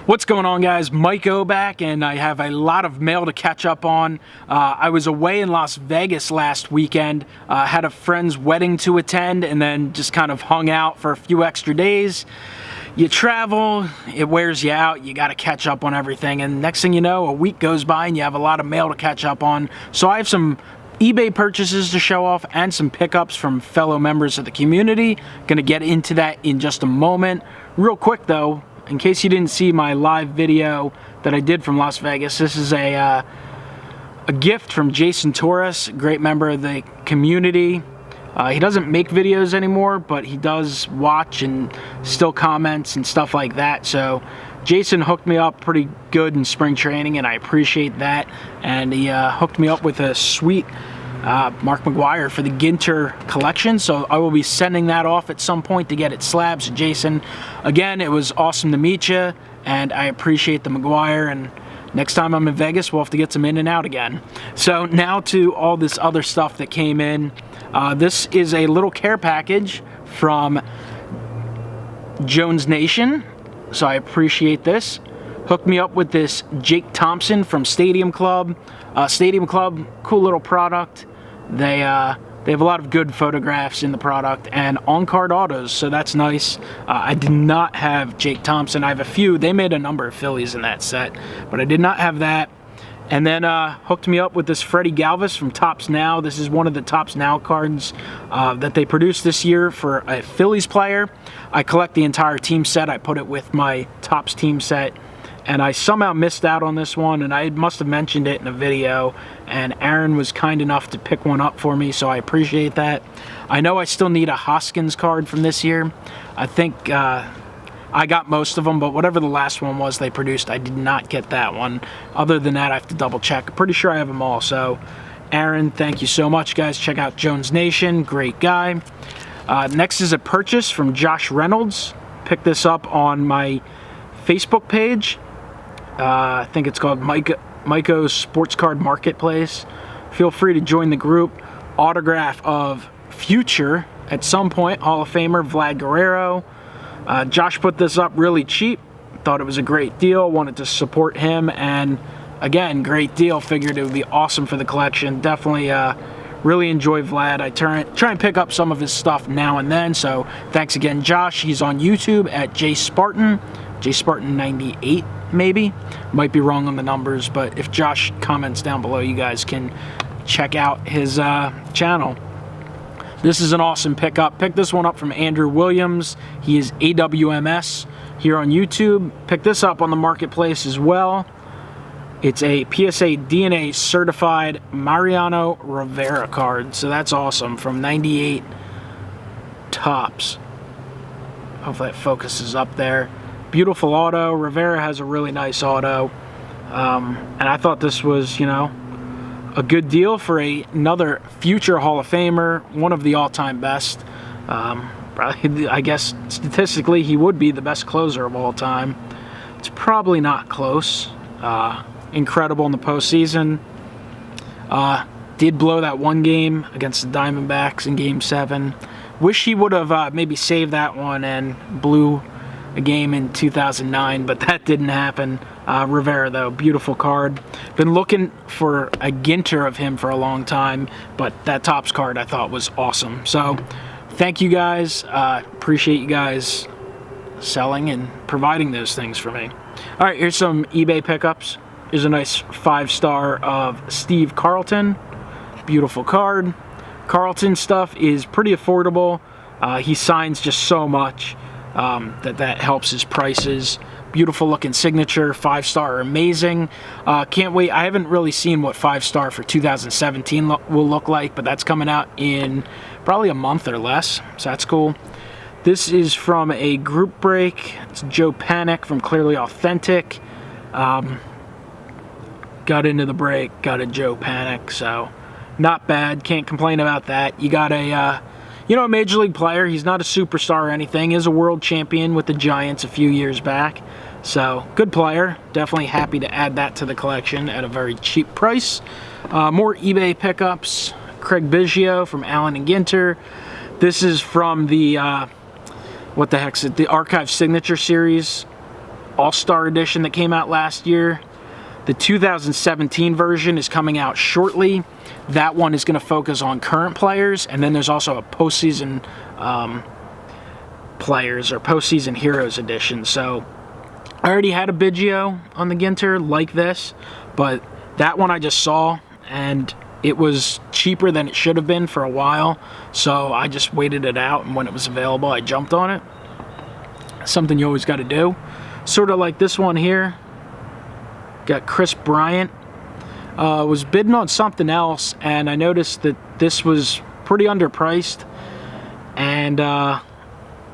What's going on, guys? Mike O back, and I have a lot of mail to catch up on. I was away in Las Vegas last weekend, had a friend's wedding to attend, and then just kind of hung out for a few extra days. You travel, it wears you out, you got to catch up on everything, and next thing you know, a week goes by and you have a lot of mail to catch up on. So I have some eBay purchases to show off and some pickups from fellow members of the community. Gonna get into that in just a moment. Real quick though, in case you didn't see my live video that I did from Las Vegas, this is a gift from Jason Torres, a great member of the community. He doesn't make videos anymore, but he does watch and still comments and stuff like that. So Jason hooked me up pretty good in spring training, and I appreciate that. And he hooked me up with a sweet Mark McGwire for the Ginter collection, so I will be sending that off at some point to get it slabbed. So Jason, again, it was awesome to meet you, and I appreciate the McGwire, and next time I'm in Vegas, we'll have to get some in and out again. So now to all this other stuff that came in. This is a little care package from Jones Nation, so I appreciate this. Hooked me up with this Jake Thompson from Stadium Club. Stadium Club, cool little product. They have a lot of good photographs in the product and on-card autos, so that's nice. I did not have Jake Thompson. I have a few. They made a number of Phillies in that set, but I did not have that. And then hooked me up with this Freddie Galvis from Topps Now. This is one of the Topps Now cards that they produced this year for a Phillies player. I collect the entire team set. I put it with my Topps team set. And I somehow missed out on this one, and I must have mentioned it in a video, and Aaron was kind enough to pick one up for me, so I appreciate that. I know I still need a Hoskins card from this year. I think I got most of them, but whatever the last one was they produced, I did not get that one. Other than that, I have to double check. I'm pretty sure I have them all. So Aaron, thank you so much, guys. Check out Jones Nation, great guy. Next is a purchase from Josh Reynolds. Picked this up on my Facebook page. I think it's called Mike-O's Sports Card Marketplace. Feel free to join the group. Autograph of future, at some point, Hall of Famer Vlad Guerrero. Josh put this up really cheap. Thought it was a great deal. Wanted to support him, and again, great deal. Figured it would be awesome for the collection. Definitely really enjoy Vlad. I try and pick up some of his stuff now and then, so thanks again, Josh. He's on YouTube at JSpartan98 maybe. Might be wrong on the numbers, but if Josh comments down below, you guys can check out his channel. This is an awesome pickup. Picked this one up from Andrew Williams. He is AWMS here on YouTube. Picked this up on the marketplace as well. It's a PSA DNA certified Mariano Rivera card, so that's awesome, from 98 Topps. Hopefully that focuses up there. Beautiful auto. Rivera has a really nice auto, and I thought this was, you know, a good deal for another future Hall of Famer, one of the all-time best. Probably, I guess statistically he would be the best closer of all time. It's probably not close. Incredible in the postseason. Did blow that one game against the Diamondbacks in Game 7. Wish he would have maybe saved that one and blew a game in 2009, but that didn't happen. Rivera, though, beautiful card. Been looking for a Ginter of him for a long time, but that Topps card I thought was awesome. So thank you guys. Appreciate you guys selling and providing those things for me. All right, here's some eBay pickups. Here's a nice 5-star of Steve Carlton. Beautiful card. Carlton stuff is pretty affordable. He signs just so much that helps his prices. Beautiful looking signature, 5-star, amazing. Can't wait. I haven't really seen what 5-star for 2017 will look like, but that's coming out in probably a month or less, so that's cool. This is from a group break. It's Joe Panic from Clearly Authentic. Got into the break, got a Joe Panic, so not bad. Can't complain about that. You got a you know, a major league player. He's not a superstar or anything. He is a world champion with the Giants a few years back. So, good player. Definitely happy to add that to the collection at a very cheap price. More eBay pickups. Craig Biggio from Allen and Ginter. This is from the, what the heck's it? The Archive Signature Series. All-Star Edition that came out last year. The 2017 version is coming out shortly. That one is going to focus on current players, and then there's also a postseason players or postseason heroes edition. So I already had a Biggio on the Ginter like this, but that one I just saw, and it was cheaper than it should have been for a while, so I just waited it out, and when it was available, I jumped on it. Something you always got to do. Sort of like this one here. Got Chris Bryant. Was bidding on something else, and I noticed that this was pretty underpriced, and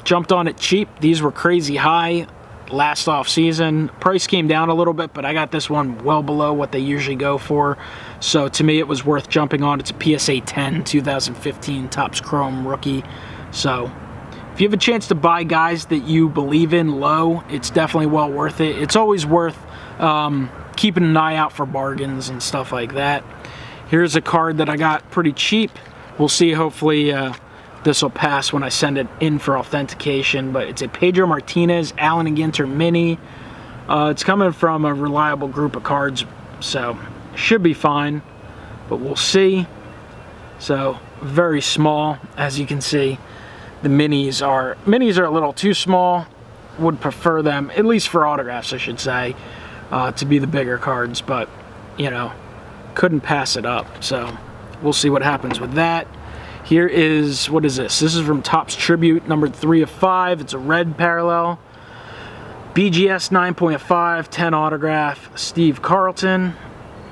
jumped on it cheap. These were crazy high last off season. Price came down a little bit, but I got this one well below what they usually go for. So to me, it was worth jumping on. It's a PSA 10 2015 Topps Chrome rookie. So if you have a chance to buy guys that you believe in low, it's definitely well worth it. It's always worth keeping an eye out for bargains and stuff like that. Here's a card that I got pretty cheap. We'll see, hopefully this will pass when I send it in for authentication, but it's a Pedro Martinez Allen and Ginter Mini. It's coming from a reliable group of cards, so should be fine, but we'll see. So very small, as you can see. The minis are a little too small. Would prefer them, at least for autographs I should say, to be the bigger cards, but you know, couldn't pass it up. So we'll see what happens with that. Here is, what is this? This is from Topps Tribute, number 3 of 5. It's a red parallel. BGS 9.5, 10 autograph, Steve Carlton.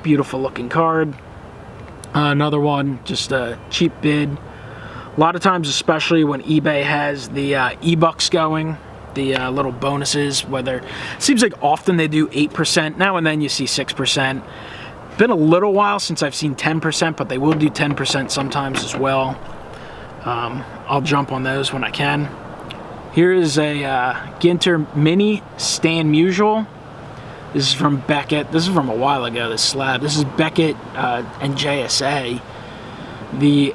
Beautiful looking card. Another one, just a cheap bid. A lot of times, especially when eBay has the e-bucks going, the little bonuses, whether, it seems like often they do 8%. Now and then you see 6%. Been a little while since I've seen 10%, but they will do 10% sometimes as well. I'll jump on those when I can. Here is a Ginter Mini Stan Musial. This is from Beckett. This is from a while ago, this slab. This is Beckett and JSA. The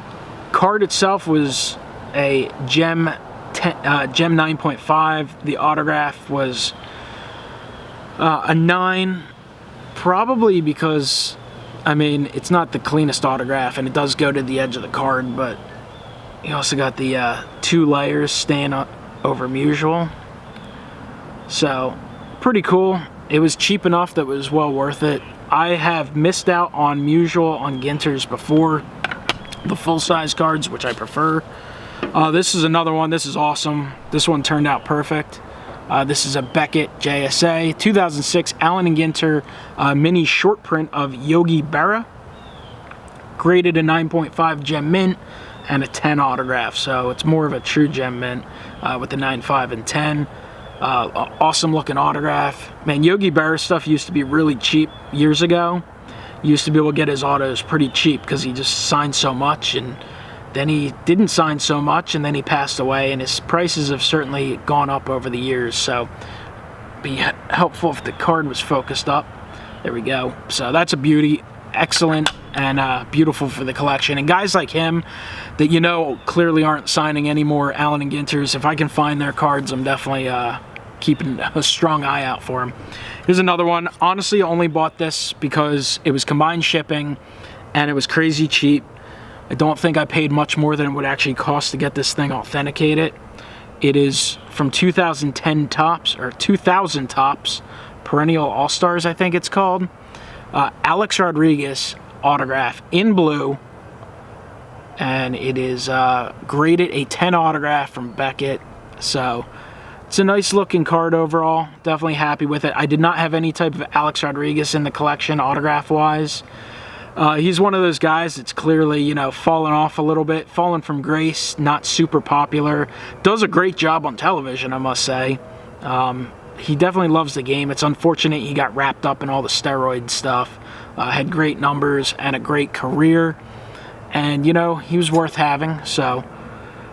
card itself was a Gem 9.5. The autograph was a 9. Probably because, I mean, it's not the cleanest autograph, and it does go to the edge of the card, but you also got the 2 layers staying over Musial. So, pretty cool. It was cheap enough that it was well worth it. I have missed out on Musial on Ginters before, the full-size cards, which I prefer. This is another one. This is awesome. This one turned out perfect. This is a Beckett JSA 2006 Allen and Ginter mini short print of Yogi Berra. Graded a 9.5 gem mint and a 10 autograph. So it's more of a true gem mint with the 9.5 and 10. Awesome looking autograph. Man, Yogi Berra stuff used to be really cheap years ago. Used to be able to get his autos pretty cheap because he just signed so much, and then he didn't sign so much, and then he passed away, and his prices have certainly gone up over the years, so it'd be helpful if the card was focused up. There we go. So that's a beauty. Excellent and beautiful for the collection. And guys like him that you know clearly aren't signing any more Allen and Ginters, if I can find their cards, I'm definitely keeping a strong eye out for them. Here's another one. Honestly, I only bought this because it was combined shipping, and it was crazy cheap. I don't think I paid much more than it would actually cost to get this thing authenticated. It is from 2010 Topps, or 2000 Topps, Perennial All-Stars, I think it's called. Alex Rodriguez autograph in blue, and it is graded a 10 autograph from Beckett. So it's a nice looking card overall. Definitely happy with it. I did not have any type of Alex Rodriguez in the collection autograph wise. He's one of those guys that's clearly, you know, fallen off a little bit, fallen from grace, not super popular. Does a great job on television, I must say. He definitely loves the game. It's unfortunate he got wrapped up in all the steroid stuff. Had great numbers and a great career. And, you know, he was worth having. So,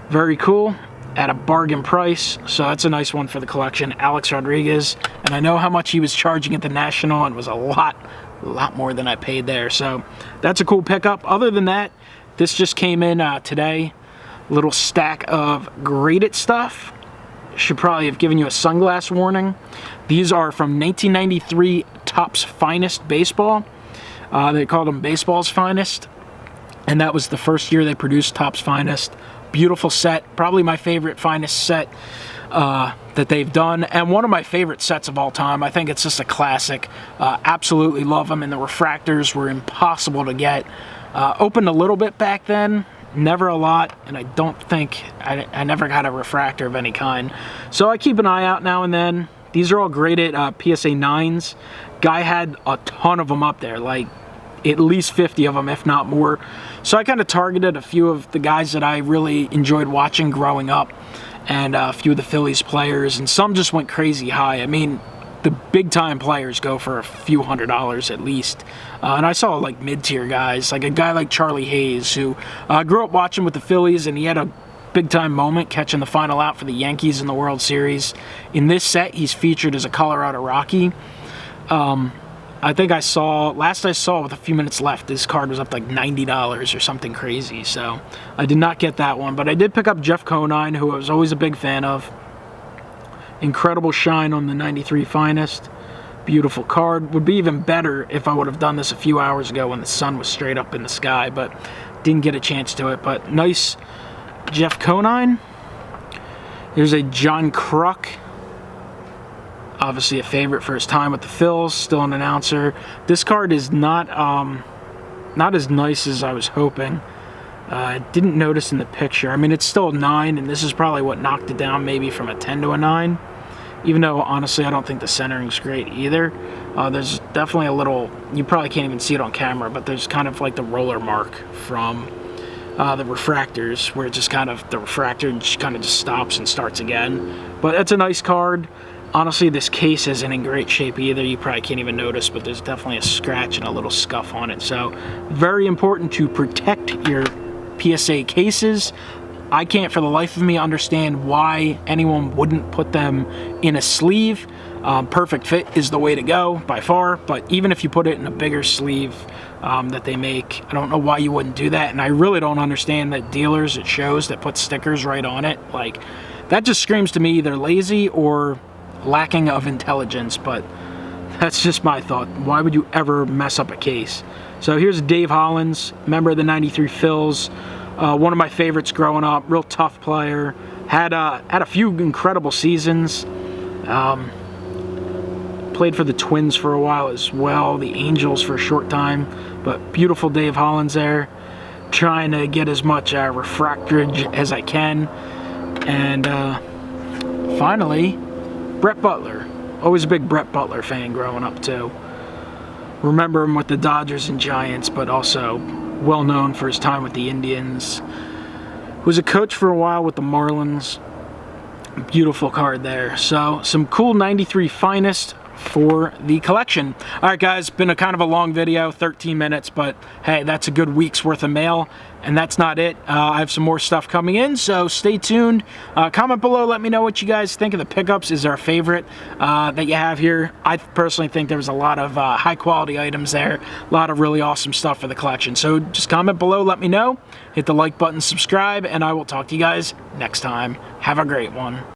very cool at a bargain price. So, that's a nice one for the collection. Alex Rodriguez. And I know how much he was charging at the National, and it was a lot more than I paid there. So, that's a cool pickup. Other than that, this just came in today. Little stack of graded stuff. should probably have given you a sunglass warning. These are from 1993 Topps Finest Baseball. They called them Baseball's Finest, and that was the first year they produced Topps Finest. Beautiful set, probably my favorite Finest set that they've done, and one of my favorite sets of all time. I think it's just a classic. Absolutely love them, and the refractors were impossible to get. Opened a little bit back then, never a lot, and I don't think I never got a refractor of any kind. So I keep an eye out now and then. These are all graded PSA 9s. Guy had a ton of them up there, like at least 50 of them, if not more. So I kind of targeted a few of the guys that I really enjoyed watching growing up, and a few of the Phillies players, and some just went crazy high. I mean, the big time players go for a few $100s at least. And I saw like mid-tier guys, like a guy like Charlie Hayes, who grew up watching with the Phillies, and he had a big time moment catching the final out for the Yankees in the World Series. In this set, he's featured as a Colorado Rocky. I think last I saw with a few minutes left, this card was up like $90 or something crazy. So I did not get that one, but I did pick up Jeff Conine, who I was always a big fan of. Incredible shine on the 93 Finest. Beautiful card. Would be even better if I would have done this a few hours ago when the sun was straight up in the sky, but didn't get a chance to it. But nice Jeff Conine. Here's a John Kruk. Obviously a favorite for his time with the Phils, still an announcer. This card is not as nice as I was hoping. I didn't notice in the picture. I mean, it's still a 9, and this is probably what knocked it down maybe from a 10 to a 9. Even though, honestly, I don't think the centering's great either. There's definitely a little, you probably can't even see it on camera, but there's kind of like the roller mark from the refractors, where it just kind of, the refractor just kind of just stops and starts again. But that's a nice card. Honestly, this case isn't in great shape either. You probably can't even notice, but there's definitely a scratch and a little scuff on it. So very important to protect your PSA cases. I can't for the life of me understand why anyone wouldn't put them in a sleeve. Perfect fit is the way to go by far, but even if you put it in a bigger sleeve that they make, I don't know why you wouldn't do that. And I really don't understand that dealers at shows that put stickers right on it. Like, that just screams to me either lazy or lacking of intelligence, but that's just my thought. Why would you ever mess up a case? So here's Dave Hollins, member of the 93 Phils. One of my favorites growing up, real tough player. Had a few incredible seasons. Played for the Twins for a while as well, the Angels for a short time. But beautiful Dave Hollins there. Trying to get as much refractorage as I can. And finally, Brett Butler. Always a big Brett Butler fan growing up too. Remember him with the Dodgers and Giants, but also well known for his time with the Indians. Was a coach for a while with the Marlins. Beautiful card there. So some cool 93 Finest for the collection. All right, guys, been a kind of a long video, 13 minutes, but hey, that's a good week's worth of mail. And that's not it. I have some more stuff coming in, so stay tuned. Comment below, let me know what you guys think of the pickups. Is there a favorite that you have here? I personally think there was a lot of high quality items there, a lot of really awesome stuff for the collection. So just comment below, let me know. Hit the like button, subscribe, and I will talk to you guys next time. Have a great one.